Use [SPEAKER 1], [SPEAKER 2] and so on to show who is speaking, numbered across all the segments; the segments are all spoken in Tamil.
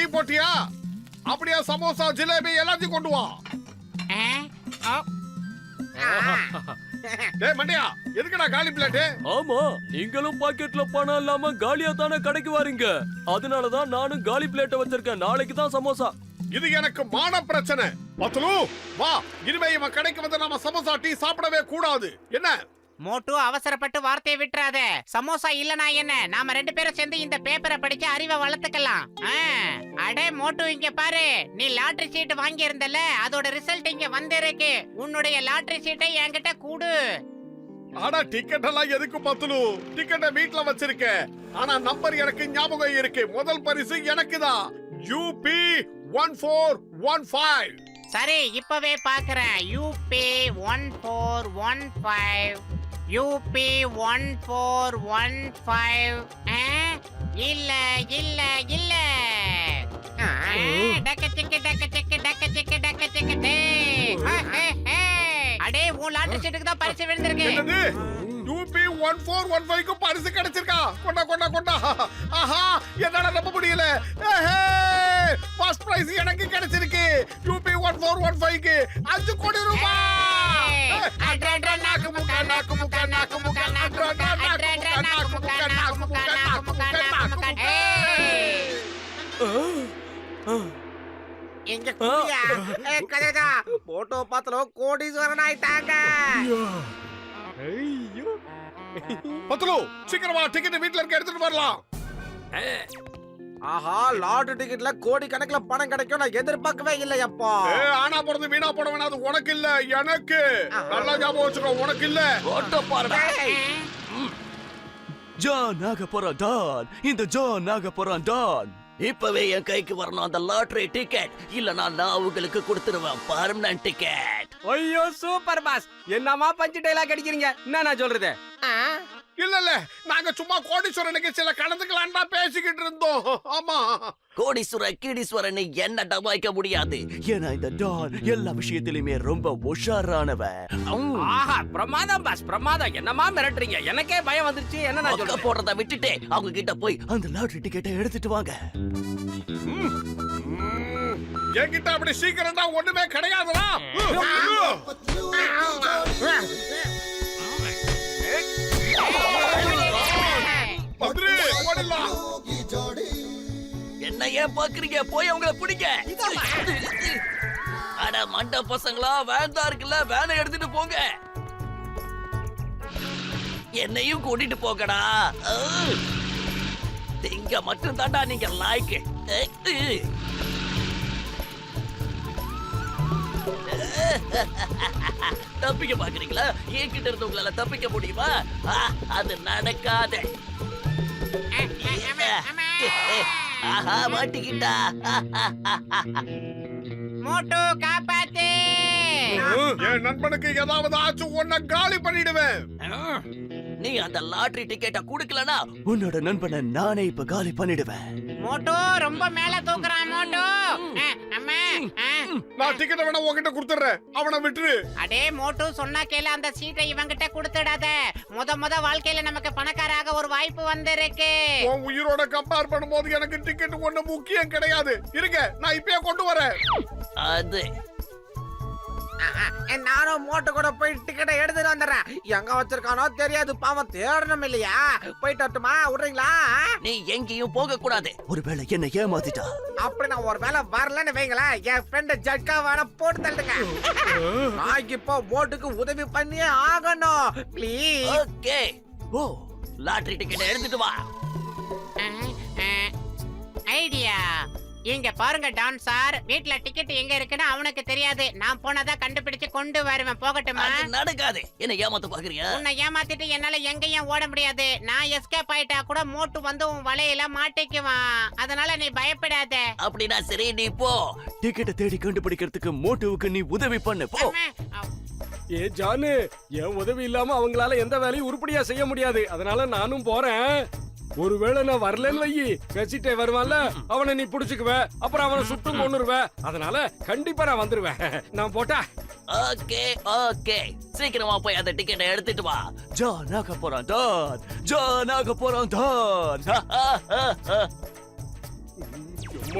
[SPEAKER 1] டீ போட்டியா? அப்படியே சமோசா ஜிலேபி எல்லாத்தையும் கொண்டு வா. டேய் மண்டியா, எதுக்குடா காலி பிளேட்?
[SPEAKER 2] ஆமா, நீங்களும் பாக்கெட்ல பணம் இல்லாம காலியா தானே கடைக்கு வாரீங்க. அதனாலதான் நானும் காலி பிளேட்டை வச்சிருக்கேன். நாளைக்கு தான் சமோசா.
[SPEAKER 1] இது எனக்கு மான பிரச்சனை. பத்லு வா, இனிமே இவன் கடைக்கு வந்து நாம சமோசா டீ சாப்பிடவே கூடாது. என்ன
[SPEAKER 3] மோட்டு, அவசரப்பட்டு வார்த்தையை விட்டுறாத. சமோசா இல்லனா என்ன, நாம 2 பேரும் சேர்ந்து இந்த பேப்பரை படிச்சு அறிவை வளர்த்துக்கலாம். அடே மோட்டு, இங்க பாரு. நீ லாட்டரி சீட் வாங்கி இருந்தல, அதோட ரிசல்ட் இங்க வந்திருக்கு. உன்னுடைய லாட்டரி சீட்டை என்கிட்ட கூடு.
[SPEAKER 1] ஆனா டிக்கெட் எல்லாம் எதுக்கு பத்லு? டிக்கெட்டை வீட்ல வச்சிருக்கேன். ஆனா நம்பர் எனக்கு ஞாபகம் இருக்கு. முதல் பரிசு எனக்கு தான். UP 1415.
[SPEAKER 3] சரி, இப்பவே பாக்குறேன். UP 1415. UP 1415. இல்ல இல்ல இல்ல. டக்க சிக்கு டக்க சிக்கு டக்க சிக்கு டக்க சிக்கு டே. அடே, உன் லாட்டரி சீட்டுக்கு தான் பரிசு விழுந்திருக்கு.
[SPEAKER 1] என்னது? UP 1415 க்கு பரிசு கிடைச்சிருக்கா? கொண்டா கொண்டா கொண்டா. ஆஹா, என்னால நம்ப முடியல. ஃபர்ஸ்ட் பிரைஸ் எனக்கு கிடைச்சிருக்கு. UP 1415 க்கு 5 கோடி ரூபாய்.
[SPEAKER 3] அட்ரா நாக்கு முக்கா நாக்கு முக்கா நாக்கு முக்கா நாக்கு முக்கா அட்ரா நாக்கு முக்கா நாக்கு முக்கா நாக்கு முக்கா நாக்கு முக்கா. எங்க குடியா? கதடா, போட்டோ பார்த்தலோ கோடீஸ்வரன் ஆயிட்டாங்க.
[SPEAKER 1] பத்லு, சீக்கிரமா டிக்கெட் வீட்ல இருக்க எடுத்துட்டு வரலாம்.
[SPEAKER 4] ஆஹா, லாட்டரி டிக்கெட்ல கோடி கணக்குல பணம் கிடைக்கும் நான் எதிர்பார்க்கவே இல்லையப்பா.
[SPEAKER 1] ஆனா போறது வீணா போட வேணாம். அது உனக்கு இல்ல, எனக்கு. நல்லா ஞாபகம் வச்சுக்கோ, உனக்கு இல்ல.
[SPEAKER 2] ஓட்ட பாருடா. ஜான் ஆக போறான் டான். இந்த ஜான் ஆக போறான் டான். இப்பவே என் கைக்கு வரணும் அந்த லாட்டரி டிக்கெட். இல்லனா நான் உங்களுக்கு கொடுத்துருவேன் பர்மனன்ட் டிக்கெட்.
[SPEAKER 4] ஐயோ சூப்பர் பாஸ், என்னமா பஞ்சு டைலாக் அடிக்கிறீங்க? என்ன நான் சொல்றது?
[SPEAKER 1] இல்ல இல்ல, நாங்க சும்மா கோடீஸ்வரன் நிகழ்ச்சியில கலந்துக்கலாம் தான் பேசிக்கிட்டு இருந்தோம். ஆமா,
[SPEAKER 2] கோடீஸ்வர கீடீஸ்வரன் என்ன டபாய்க்க முடியாது. ஏன்னா இந்த டான் எல்லா விஷயத்திலுமே ரொம்ப உஷாரானவன்.
[SPEAKER 4] ஆஹா, பிரமாதம் பாஸ், பிரமாதம். என்னமா மிரட்டுறீங்க? எனக்கே பயம் வந்துருச்சு. என்ன நான்
[SPEAKER 2] அங்க
[SPEAKER 4] சொல்றது?
[SPEAKER 2] போறத விட்டுட்டு அவங்க கிட்ட போய் அந்த லாட்டரி டிக்கெட்டை எடுத்துட்டு வாங்க.
[SPEAKER 1] என்கிட்ட அப்படி சீக்கிரம் தான் ஒண்ணுமே கிடையாதுடா. பத்ரி, ஓடிடலாம்.
[SPEAKER 2] என்ன ஏன் பாக்குறீங்க? போய் அவங்கள பிடிங்க. அட மண்ட பசங்களா, வேன் தான் இருக்குல்ல, வேனை எடுத்துட்டு போங்க. என்னையும் கூட்டிட்டு போகடா. இங்க மட்டும் தாண்டா நீங்க லாய்க்கு. தப்பிக்க பாக்குறீங்களா? என்கிட்ட இருந்து உங்களால தப்பிக்க முடியுமா? அது நடக்காத. ஆஹா, மாட்டிக்கிட்டா.
[SPEAKER 3] மோட்டு, காப்பாத்து.
[SPEAKER 1] என் நண்பனுக்கு ஏதாவது ஆச்சு உன்னை காலி பண்ணிடுவேன்.
[SPEAKER 2] நீ அந்த லாட்டரி டிக்கெட்டை குடுக்கலனா உன்னோட நண்பனை நானே இப்ப காலி பண்ணிடுவேன்.
[SPEAKER 3] மோட்டு, ரொம்ப மேல தூக்குறான் மோட்டு. அம்மா,
[SPEAKER 1] நான் டிக்கெட்டை வேணா உன்கிட்ட கொடுத்துறேன். அவனை விட்டுரு.
[SPEAKER 3] அடே மோட்டு, சொன்னா கேளு. அந்த சீட்டை இவங்கிட்ட கொடுத்துடாத. முத வாழ்க்கையில நமக்கு பணக்காராக ஒரு வாய்ப்பு வந்திருக்கு.
[SPEAKER 1] உன் உயிரோட கம்பேர் பண்ணும்போது எனக்கு டிக்கெட் ஒண்ணு முக்கியம் கிடையாது. இருங்க, நான் இப்பயே கொண்டு வரேன்.
[SPEAKER 2] அது
[SPEAKER 4] நானும் மோட்டை கூட போய் டிக்கெட்டை எடுத்துட்டு வந்துடுறேன். எங்க வச்சிருக்கானோ தெரியாது, பாவம் தேடணும் இல்லையா? போயிட்டு வரட்டுமா? விடுறீங்களா?
[SPEAKER 2] நீ எங்கேயும் போக கூடாது. ஒருவேளை என்ன ஏமாத்திட்டா?
[SPEAKER 4] அப்படி நான் ஒரு வேலை வரலன்னு வைங்களேன், என் ஃப்ரெண்ட் ஜட்கா வேணா போட்டு தள்ளுங்க. நான் இப்போ மோட்டுக்கு உதவி பண்ணியே ஆகணும். ப்ளீஸ்.
[SPEAKER 2] ஓகே. ஓ, லாட்டரி டிக்கெட்டை எடுத்துட்டு வா.
[SPEAKER 3] ஐடியா. இங்க பாருங்க டான் சார், வீட்ல டிக்கெட் எங்க இருக்குன்னு அவனுக்கு தெரியாது. நான் போனதா கண்டுபிடிச்சு கொண்டு வருவேன். போகட்டுமா?
[SPEAKER 2] அது நடக்காது. என்ன ஏமாத்த பாக்குறியா?
[SPEAKER 3] உன்னை ஏமாத்திட்டு என்னால எங்கேயும் ஓட முடியாது. நான் எஸ்கேப் ஆயிட்டா கூட மோட்டு வந்து உன் வலையில மாட்டிக்குவான். அதனால நீ பயப்படாத.
[SPEAKER 2] அப்படின்னா சரி, நீ போ. டிக்கெட்டை தேடி கண்டுபிடிக்கிறதுக்கு மோட்டுவுக்கு நீ உதவி பண்ணு. போ.
[SPEAKER 4] ஏ ஜானு, என் உதவி இல்லாம அவங்களால எந்த வேலையும் உருப்படியா செய்ய முடியாது. அதனால நானும் போறேன். ஒருவேளை நான் வரலன்னு வையி, கசிட்டே வருவான்ல, அவனை நீ புடிச்சுக்குவ. அப்புறம் அவனை சுட்டும் கொன்னுருவ. அதனால கண்டிப்பா நான் வந்துருவேன். நான் போட்டா?
[SPEAKER 2] ஓகே ஓகே, சீக்கிரமா போய் அந்த டிக்கெட்டை எடுத்துட்டு வா. ஜான் ஆக போறான் டான். ஜான் ஆக போறான் டான்.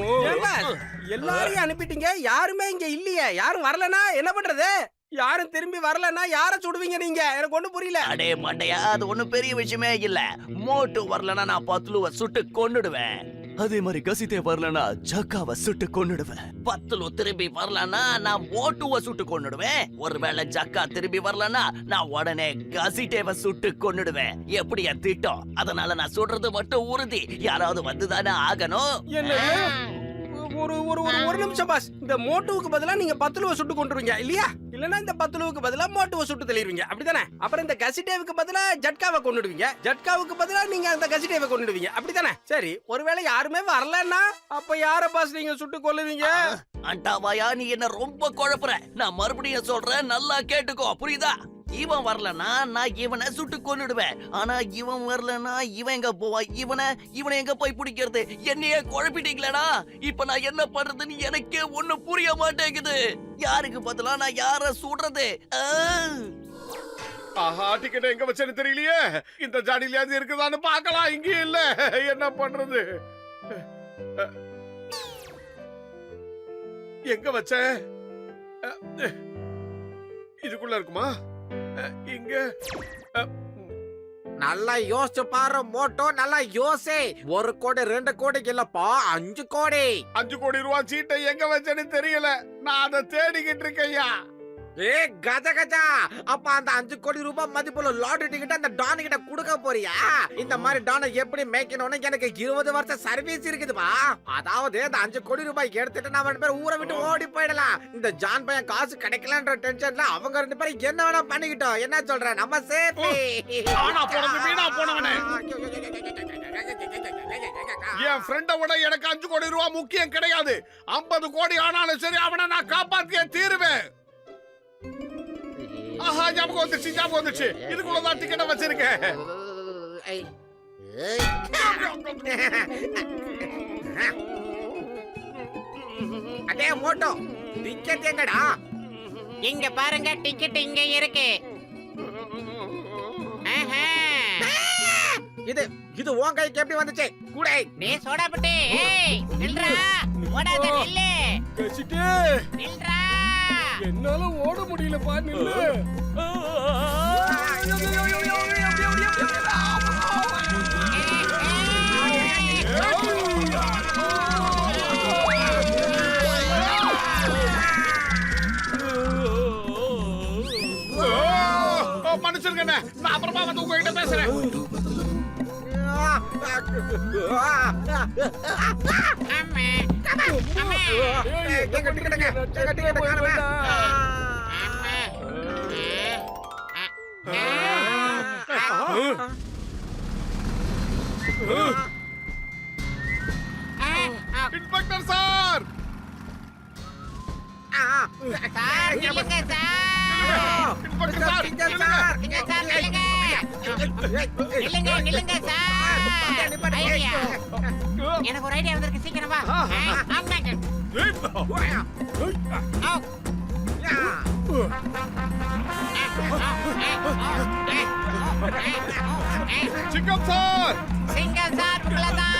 [SPEAKER 4] ஏன் boss? எல்லாரையும் அனுப்பிட்டீங்க, யாருமே இங்க இல்லையே. யாரும் வரலனா என்ன பண்றது? யாரும் திரும்பி வரலனா யார சுடுவீங்க நீங்க? எனக்கு ஒண்ணும் புரியல.
[SPEAKER 2] அடே மண்டையா, அது ஒண்ணும் பெரிய விஷயமே இல்ல. மோட்டு வரலனா நான் பத்லுவ சுட்டு கொன்னுடுவேன். அதே மாதிரி கசிதே வரலனா ஜக்காவை சுட்டு கொன்னுடுவேன். பத்லு திரும்பி வரலனா நான் மோட்டுவ சுட்டு கொன்னுடுவேன். ஒருவேளை ஜக்கா திரும்பி வரலனா நான் உடனே கசிதேவ சுட்டு கொன்னுடுவேன். எப்படி என் திட்டம்? அதனால நான் சொல்றது மட்டும் உறுதி. யாராவது வந்துதானே ஆகணும்.
[SPEAKER 4] என்னது? ஒரு ஒரு ஒரு ஒரு நிமிஷம் பாஸ். இந்த மோட்டுவுக்கு பதிலா நீங்க பத்துலுவ சுட்டு கொண்டுருவீங்க இல்லையா? இல்லனா இந்த பத்துலுவுக்கு பதிலா மோட்டுவ சுட்டு தள்ளிடுவீங்க, அப்படிதானே? அப்புறம் இந்த கசிடேவுக்கு பதிலா ஜட்காவை கொண்டுடுவீங்க, ஜட்காவுக்கு பதிலா நீங்க அந்த கசிடேவை கொண்டுடுவீங்க, அப்படிதானே? சரி, ஒருவேளை யாருமே வரலன்னா அப்ப யார பாஸ் நீங்க சுட்டு கொல்லுவீங்க?
[SPEAKER 2] அண்டாவாயா, நீ என்ன ரொம்ப குழப்புற. நான் மறுபடியும் சொல்றேன், நல்லா கேட்டுக்கோ, புரியுதா? இவன் வரலனா நான் இவனை சுட்டு கொன்னுடுவேன். ஆனா இவன் வரலனா இவன் எங்க போவான்? இவனை எங்க போய் பிடிக்கிறது? என்னையே குழப்பிட்டீங்களா? இப்ப நான் என்ன பண்றதுன்னு எனக்கே ஒண்ணும் புரிய மாட்டேங்குது. யாருக்கு பதிலா நான் யார சுடுறது?
[SPEAKER 1] ஆஹா, டிக்கெட் எங்க வச்சேன்னு தெரியலையே. இந்த ஜாடியில இருக்குதான்னு பார்க்கலாம். இங்கே இல்ல. என்ன பண்றது? எங்க வச்ச? இதுக்குள்ள இருக்குமா? இங்க
[SPEAKER 5] நல்லா யோசிச்சு பாரு மோட்டோ, நல்லா யோசி. 1 கோடி 2 கோடிக்கு இல்லப்பா, 5 கோடி.
[SPEAKER 1] 5 கோடி ரூபாய் சீட்டை எங்க வச்சேன்னு தெரியல. நான் அதை தேடிக்கிட்டு இருக்கேன்யா.
[SPEAKER 5] ஏ கஜ கஜா, அப்ப அந்த 5 கோடி ரூபாய் மதிப்புள்ள லாட்டரி டிக்கெட் அந்த டான் கிட்ட கொடுக்க போறியா? இந்த மாதிரி டானை எப்படி மேய்க்கணும்னு எனக்கு 20 வருஷம் சர்வீஸ் இருக்குதுப்பா. அதாவது இந்த 5 கோடி ரூபாய் எடுத்துட்டு நான் 2 பேரும் ஊரை விட்டு ஓடி போயிடலாம். இந்த ஜான் பையன் காசு கிடைக்கலன்ற டென்ஷன்ல அவங்க 2 பேரும் என்ன வேணா பண்ணிக்கிட்டோம். என்ன சொல்ற? நம்ம சேஃப்டி.
[SPEAKER 1] ஆனா போனது வீணா போனவனே. என் ஃப்ரெண்ட விட எனக்கு 5 கோடி ரூபாய் முக்கியம் கிடையாது. 50 கோடி ஆனாலும் சரி, அவனை நான் காப்பாத்தியே தீருவேன். ஆஹா, ஞாபகம் வந்துச்சு. இதுக்குள்ளதான் டிக்கெட்டை வச்சிருக்கேன்.
[SPEAKER 5] அடே மோட்டோ, டிக்கெட் எங்கடா?
[SPEAKER 3] இங்க பாருங்க, டிக்கெட் இங்க இருக்கு. ஆஹா.
[SPEAKER 5] இது உன் கைக்கு எப்படி வந்துச்சு? குடை.
[SPEAKER 3] நீ சோடாபுட்டி, ஏய் நில்றா. ஓடாத, நில்லு.
[SPEAKER 4] கசிட்டே,
[SPEAKER 3] நில்றா.
[SPEAKER 4] என்னால ஓட முடியலப்பா, நில்லு.
[SPEAKER 1] மனுஷனுக்கு என்ன? நான் அப்புறமா வந்து உங்ககிட்ட பேசுறேன்.
[SPEAKER 3] அம்மா. அம்மா.
[SPEAKER 5] எங்க டிக்கெட்டுங்க? எங்க டிக்கெட் காணுமே?
[SPEAKER 1] இன்ஸ்பெக்டர் சார்,
[SPEAKER 3] சார் நில்லுங்க சார்.
[SPEAKER 1] இன்ஸ்பெக்டர் சார்,
[SPEAKER 3] நில்லுங்க சார், நில்லுங்க. நில்லுங்க சார். ஐடியா. எனக்கு ஒரு ஐடியா வந்திருக்கு, சீக்கிரம் வா.
[SPEAKER 1] சிங்கம் சார்,
[SPEAKER 3] சிங்கம் சார், உங்களதான்.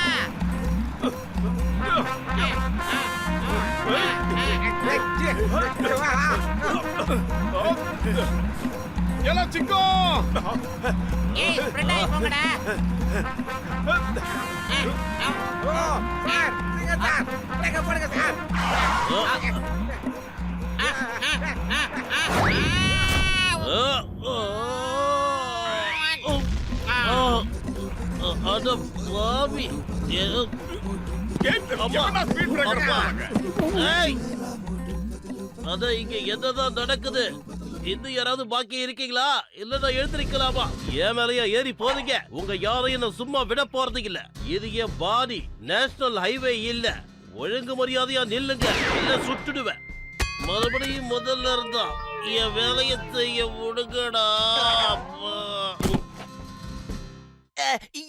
[SPEAKER 1] எல்லாம் சிங்கம்.
[SPEAKER 3] ஏய் ஸ்ப்ரெட் ஆகி போங்கடா.
[SPEAKER 5] போடுங்க சார்.
[SPEAKER 2] அட பாவி.
[SPEAKER 1] என்ன ஸ்பீட் பிரேக்கர் போறாங்க?
[SPEAKER 2] ஏய், அத இங்க என்னதான் நடக்குது? இன்னும் யாராவது பாக்கி இருக்கீங்களா? இல்லன்னா எழுந்திருக்கலாமா? என் மேலயா ஏறி போறீங்க? உங்க யாரையும் நான் சும்மா விட போறது இல்ல. இது என் பாடி, நேஷனல் ஹைவே இல்ல. ஒழுங்கு மரியாதையா நில்லுங்க, இல்ல சுட்டுடுவேன். மறுபடியும் முதல்ல இருந்தா என் வேலையை செய்ய விடுங்கடா.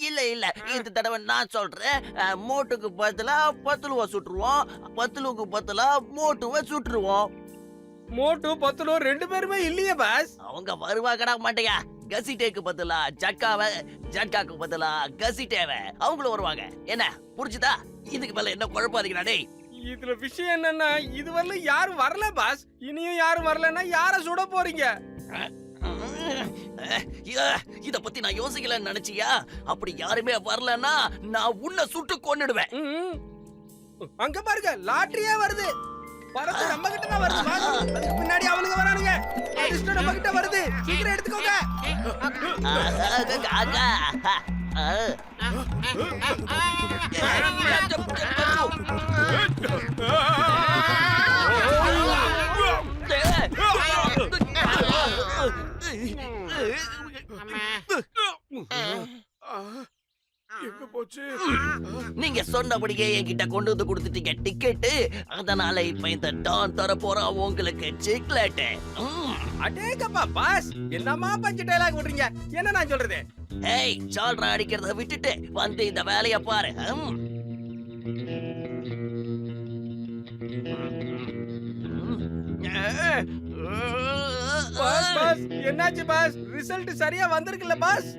[SPEAKER 2] இல்ல இல்ல, இந்த தடவை நான் சொல்றேன். மோட்டுக்கு பதிலா பத்துலுவ சுட்டுருவோம், பத்துலுக்கு பதிலா மோட்டுவை சுட்டுருவோம்.
[SPEAKER 4] மோட்டு பத்துலோ 2 பேருமே இல்லையே பாஸ்.
[SPEAKER 2] அவங்க வருவாங்கடா மாட்டையா. கசிட்டேக்கு பதிலா ஜட்காவை, ஜட்காக்கு பதிலா கசிட்டேவை, அவங்களும் வருவாங்க. என்ன புரிஞ்சுதா?
[SPEAKER 6] இதுக்கு மேல என்ன குழப்பாதீங்கடா டேய்.
[SPEAKER 4] இதுல விஷயம் என்னன்னா இதுவரை யாரும் வரல பாஸ். இனியும் யாரும் வரலன்னா யார சுட போறீங்க?
[SPEAKER 6] இத பத்தி நான் யோசிக்கலன்னு நினைச்சியா? அப்படி யாருமே வரலன்னா நான் உன்னை சுட்டு கொன்னுடுவேன்.
[SPEAKER 4] ம். அங்க பாருங்க லாட்டரியே வருது. பரத்து நம்ம கிட்ட தான் வருது பாஸ். அதுக்கு பின்னாடி அவனுங்க வரானுங்க. அதிர்ஷ்டம் நம்ம கிட்ட வருது. சீக்கிரம் எடுத்துக்கோங்க.
[SPEAKER 1] எங்க போச்சு?
[SPEAKER 6] நீங்க சொன்னபடியே என்கிட்ட கொண்டு வந்து கொடுத்துட்டீங்க டிக்கெட்டு. அதனால இப்ப இந்த டான் தர போறான் உங்களுக்கு சிக்லெட்.
[SPEAKER 4] அடேங்கப்பா பாஸ். என்னமா பஞ்ச டயலாக் விடுறீங்க? என்ன நான் சொல்றது?
[SPEAKER 6] ஏய் சால்ரா அடிக்கிறத விட்டுட்டு வந்து இந்த வேலைய பாரு.
[SPEAKER 4] பாஸ் பாஸ் என்னாச்சு பாஸ்? ரிசல்ட் சரியா வந்திருக்குல்ல பாஸ்?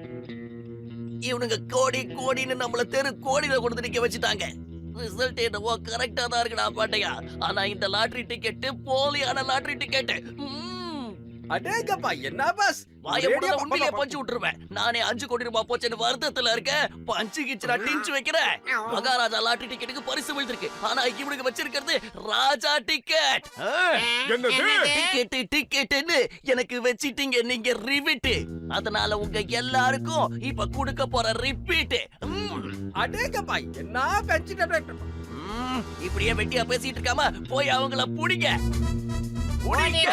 [SPEAKER 6] இவனுங்க கோடி கோடின்னு நம்மள தெரு கோடியில கொண்டு நிக்க வச்சுட்டாங்க. ரிசல்ட் என்னவோ கரெக்டா தான் இருக்குடா பாட்டையா. ஆனா இந்த லாட்டரி டிக்கெட் போலியான லாட்டரி டிக்கெட்.
[SPEAKER 4] அடேங்கப்பா என்ன பாஸ்?
[SPEAKER 6] வாயப்பட உண்மையிலே பஞ்சு விட்டுருவேன். நானே 5 கோடி ரூபாய் போச்சுன்னு வருத்தத்துல இருக்கேன். பஞ்சு கிச்சுனா டிஞ்சு வைக்கிறேன். மகாராஜா லாட்டரி டிக்கெட்டுக்கு பரிசு விழுந்திருக்கு. ஆனா இவனுக்கு வச்சிருக்கிறது ராஜா டிக்கெட். டிக்கெட்னு எனக்கு வச்சிட்டீங்க நீங்க ரிவிட். அதனால உங்க எல்லாருக்கும் இப்ப கொடுக்க போற ரிப்பீட்.
[SPEAKER 4] அடேங்கப்பா என்ன பஞ்சு டயலாக்.
[SPEAKER 6] இப்படியே வெட்டியா பேசிட்டு இருக்காம போய் அவங்கள புடிங்க. புடிங்க.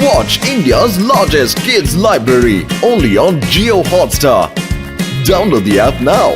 [SPEAKER 7] Watch India's largest kids library only on Jio Hotstar. Download the app now.